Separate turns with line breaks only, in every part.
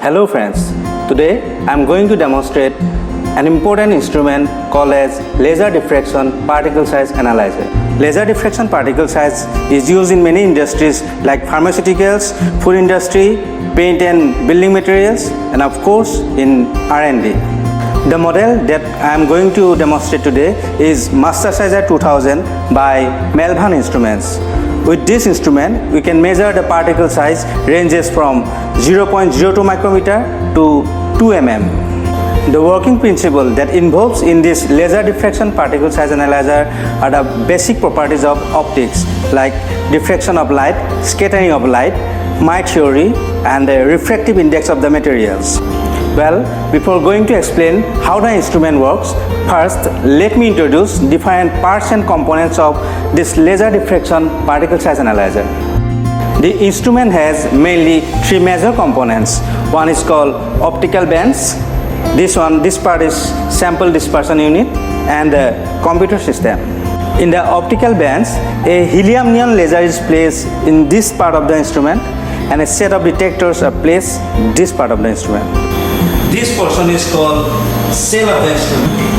Hello friends, today I am going to demonstrate an important instrument called as laser diffraction particle size analyzer. Laser diffraction particle size is used in many industries like pharmaceuticals, food industry, paint and building materials, and of course in R&D. The model that I am going to demonstrate today is Mastersizer 2000 by Melvan Instruments. With this instrument, we can measure the particle size ranges from 0.02 micrometer to 2 mm. The working principle that involves in this laser diffraction particle size analyzer are the basic properties of optics like diffraction of light, scattering of light, Mie theory, and the refractive index of the materials. Well, before going to explain how the instrument works, first let me introduce different parts and components of this laser diffraction particle size analyzer. The instrument has mainly three major components. One is called optical bands. This part is sample dispersion unit and the computer system. In the optical bands, a helium neon laser is placed in this part of the instrument and a set of detectors are placed in this part of the instrument. This portion is called cell of the instrument.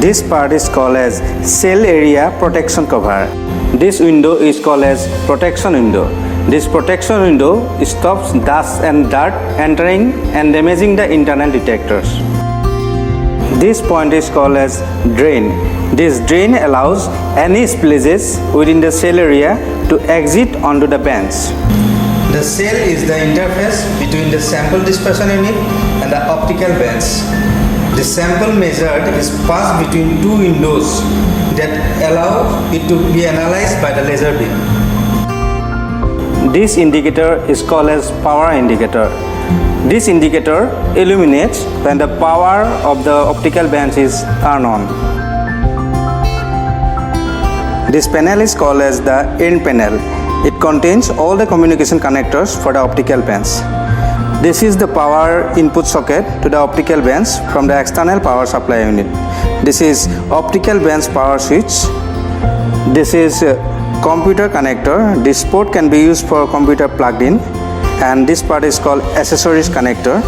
This part is called as cell area protection cover. This window is called as protection window. This protection window stops dust and dirt entering and damaging the internal detectors. This point is called as drain. This drain allows any spillages within the cell area to exit onto the bands. The cell is the interface between the sample dispersion unit and the optical bands. The sample measured is passed between two windows that allow it to be analyzed by the laser beam. This indicator is called as power indicator. This indicator illuminates when the power of the optical bands is turned on. This panel is called as the end panel. It contains all the communication connectors for the optical bands. This is the power input socket to the optical bands from the external power supply unit. This is optical bands power switch. This is computer connector. This port can be used for computer plugged in. And this part is called accessories connector.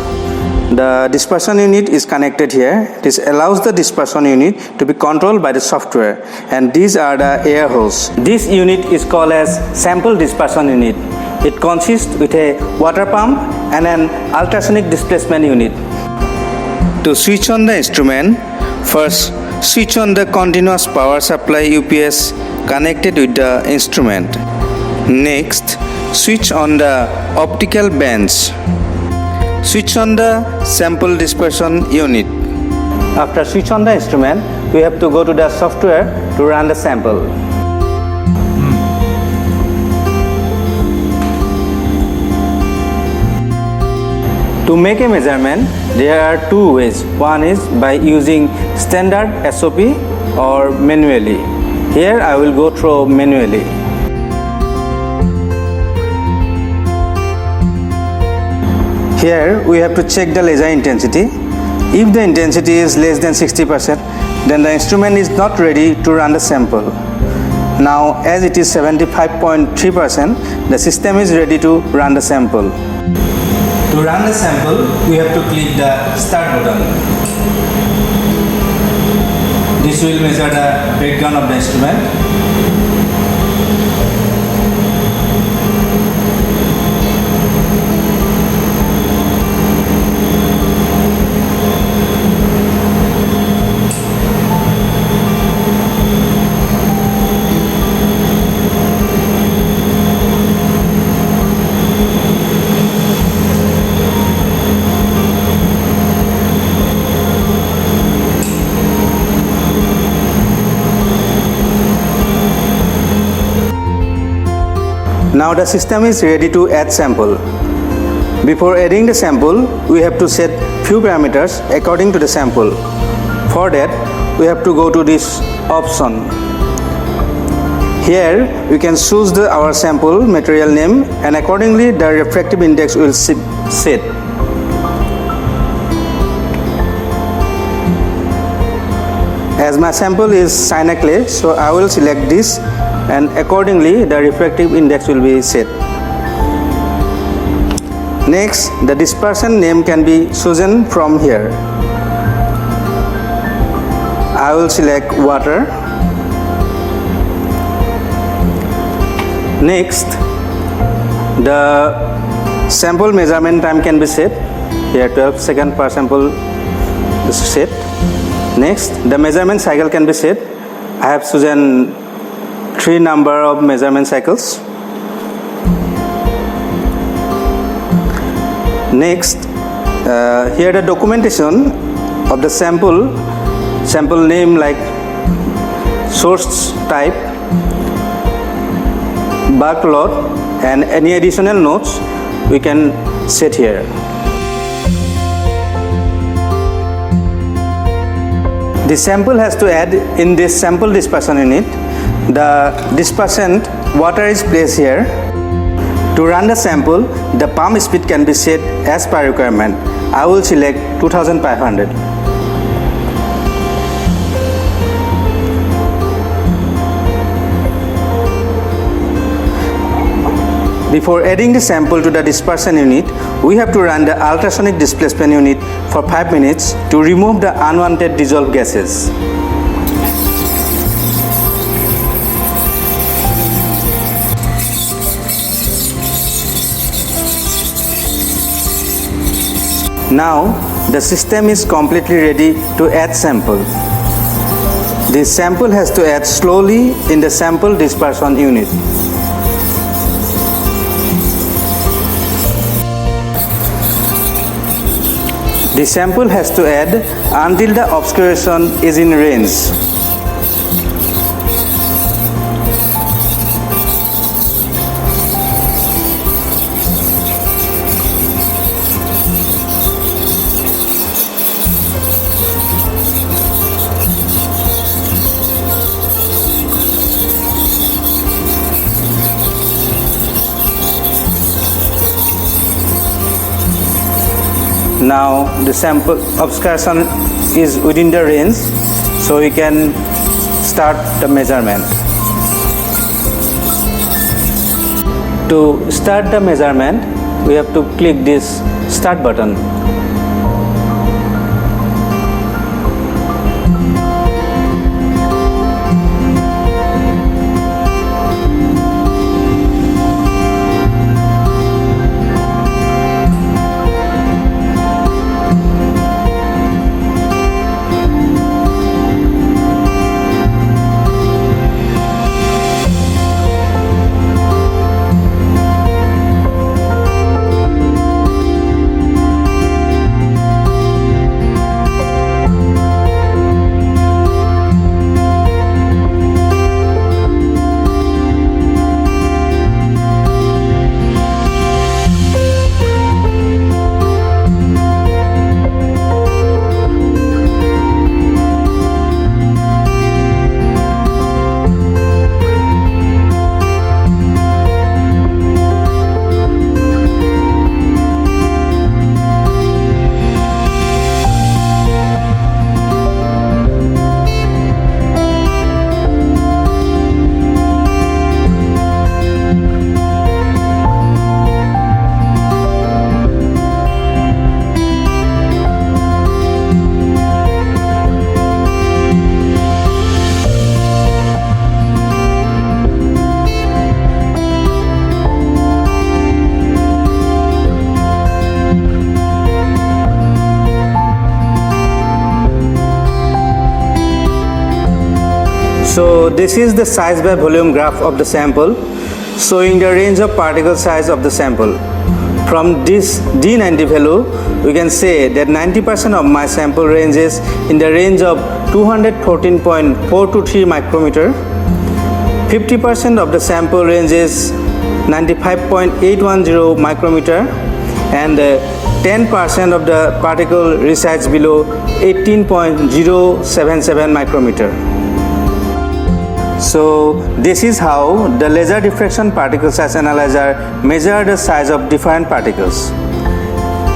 The dispersion unit is connected here. This allows the dispersion unit to be controlled by the software, and these are the air holes. This unit is called as sample dispersion unit. It consists with a water pump and an ultrasonic displacement unit. To switch on the instrument, first switch on the continuous power supply UPS connected with the instrument. Next, switch on the optical bands. Switch on the sample dispersion unit. After switch on the instrument, we have to go to the software to run the sample. To make a measurement, there are two ways. One is by using standard SOP or manually. Here I will go through manually. Here we have to check the laser intensity. If the intensity is less than 60%, then the instrument is not ready to run the sample. Now as it is 75.3%, the system is ready to run the sample. To run the sample, we have to click the start button. This will measure the breakdown of the instrument. Now the system is ready to add sample. Before adding the sample, we have to set few parameters according to the sample. For that, we have to go to this option. Here we can choose our sample material name, and accordingly the refractive index will set. my sample is china clay, so I will select this, and accordingly the refractive index will be set. Next, the dispersion name can be chosen from here. I will select water. Next, the sample measurement time can be set. Here 12 seconds per sample is set. Next, the measurement cycle can be set. I have chosen 3 number of measurement cycles. Next, here the documentation of the sample name like source type, bulk lot, and any additional notes we can set here. The sample has to add in this sample dispersion unit. The dispersant water is placed here. To run the sample, the pump speed can be set as per requirement. I will select 2500. Before adding the sample to the dispersion unit, we have to run the ultrasonic displacement unit for 5 minutes to remove the unwanted dissolved gases. Now the system is completely ready to add sample. The sample has to add slowly in the sample dispersion unit. The sample has to add until the obscuration is in range. Now the sample obscuration is within the range, so we can start the measurement. To start the measurement, we have to click this start button. So this is the size by volume graph of the sample, showing the range of particle size of the sample. From this D90 value, we can say that 90% of my sample ranges in the range of 214.423 micrometer, 50% of the sample ranges 95.810 micrometer, and 10% of the particle resides below 18.077 micrometer. So this is how the laser diffraction particle size analyzer measures the size of different particles.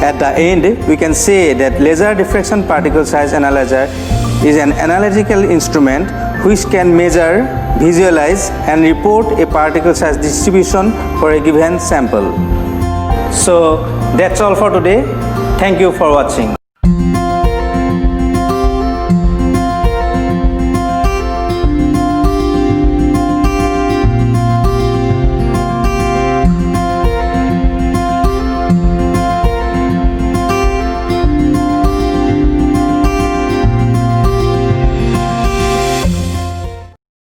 At the end, we can say that laser diffraction particle size analyzer is an analytical instrument which can measure, visualize and report a particle size distribution for a given sample. So that's all for today. Thank you for watching.